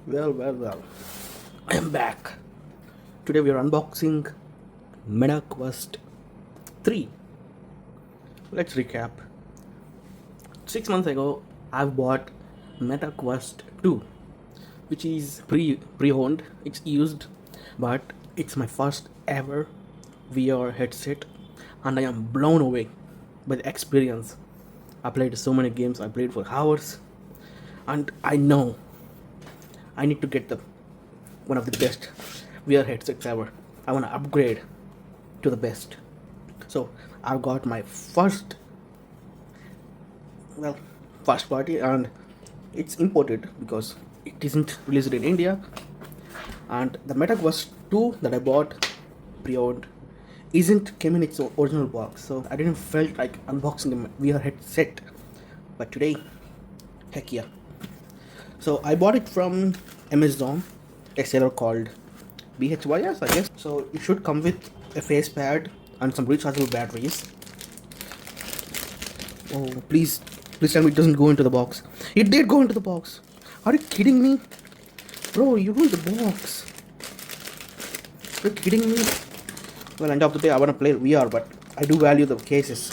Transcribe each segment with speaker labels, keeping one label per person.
Speaker 1: Well. I am back. Today we are unboxing MetaQuest 3. Let's recap. 6 months ago, I've bought MetaQuest 2, which is pre-owned. It's used, but it's my first ever VR headset, and I am blown away by the experience. I played so many games. I played for hours, and I know I need to get the one of the best VR headsets ever. I want to upgrade to the best. So I've got my well, first party, and it's imported because it isn't released in India. And the MetaQuest 2 that I bought pre-owned isn't came in its original box, so I didn't felt like unboxing a VR headset. But today, heck yeah! So I bought it from Amazon, a seller called BHYS, I guess. So it should come with a face pad and some rechargeable batteries. Oh, please tell me it doesn't go into the box. It did go into the box. Are you kidding me? Bro, you ruined the box. Are you kidding me? Well, end of the day, I want to play VR, but I do value the cases.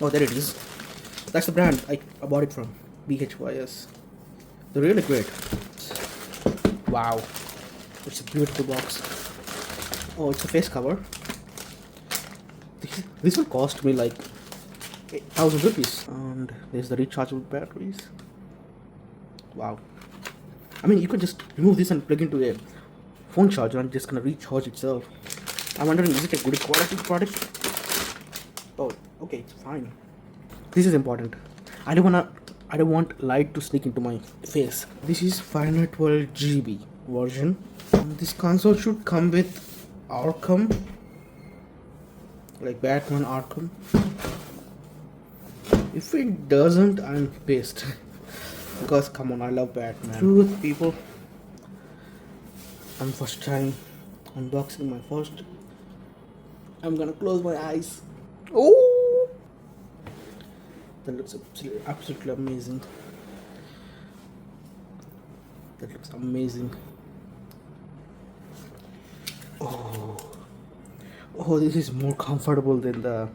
Speaker 1: Oh, there it is. That's the brand I bought it from. BHYS. They're really great. Wow. It's a beautiful box. Oh, it's a face cover. This will cost me like 8,000 rupees. And there's the rechargeable batteries. Wow. I mean, you could just remove this and plug into a phone charger and just gonna recharge itself. I'm wondering, is it a good quality product? Oh, okay, it's fine. This is important. I don't want light to sneak into my face. This is 512 GB version. And this console should come with Arkham, like Batman Arkham. If it doesn't, I'm pissed. Because come on, I love Batman. Truth, people. I'm first time unboxing my first. I'm gonna close my eyes. Oh, that looks absolutely amazing. That looks amazing. Oh, this is more comfortable than the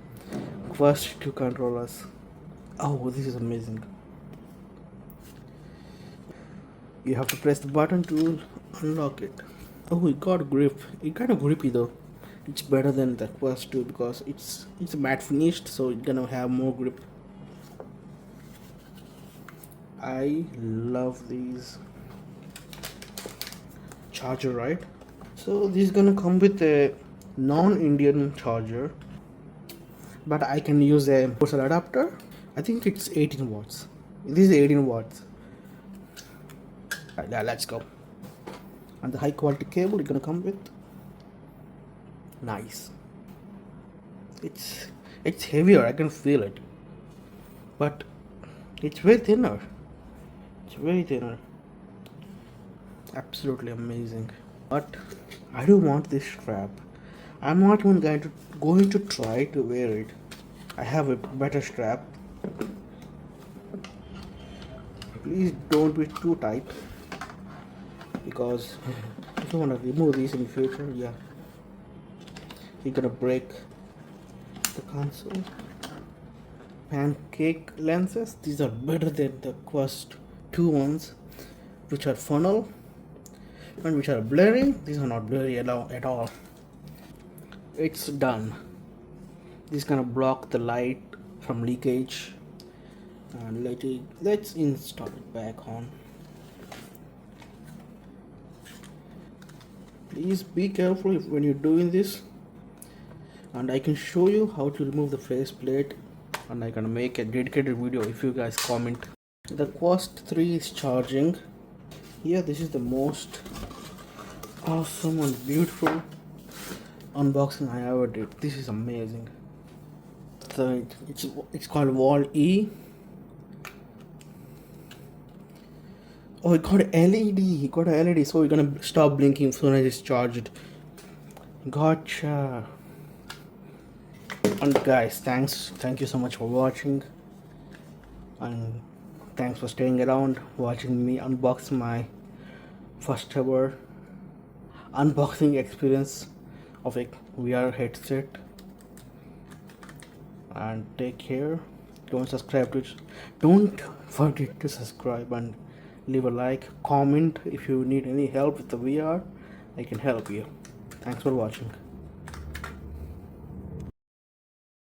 Speaker 1: Quest 2 controllers. Oh, this is amazing. You have to press the button to unlock it. Oh, it got grip. It kind of grippy though. It's better than the Quest 2 because it's matte finished, so it's gonna have more grip. I love these charger, right? So this is gonna come with a non-Indian charger, but I can use a universal adapter. I think it's 18 watts. This is 18 watts. Right, let's go. And the high quality cable is gonna come with. Nice. It's heavier. I can feel it, but it's way thinner. It's very thinner. Absolutely amazing. But I don't want this strap. I'm not even going to try to wear it. I have a better strap. Please don't be too tight, because if you want to remove these in the future, yeah, you're gonna break the console. Pancake lenses. These are better than the Quest 2 ones, which are funnel and which are blurry. These are not blurry at all. It's done. This is gonna block the light from leakage, and let's install it back on. Please be careful when you're doing this, and I can show you how to remove the faceplate, and I can make a dedicated video if you guys comment. The Quest 3 is charging. Yeah, this is the most awesome and beautiful unboxing I ever did. This is amazing. So it's called Wall E. Oh, it got LED. It got a LED, so we're gonna stop blinking as soon as it's charged. Gotcha. And guys, thank you so much for watching, and Thanks for staying around, watching me unbox my first ever unboxing experience of a VR headset. And take care. Don't forget to subscribe and leave a like, comment. If you need any help with the VR, I can help you. Thanks for watching.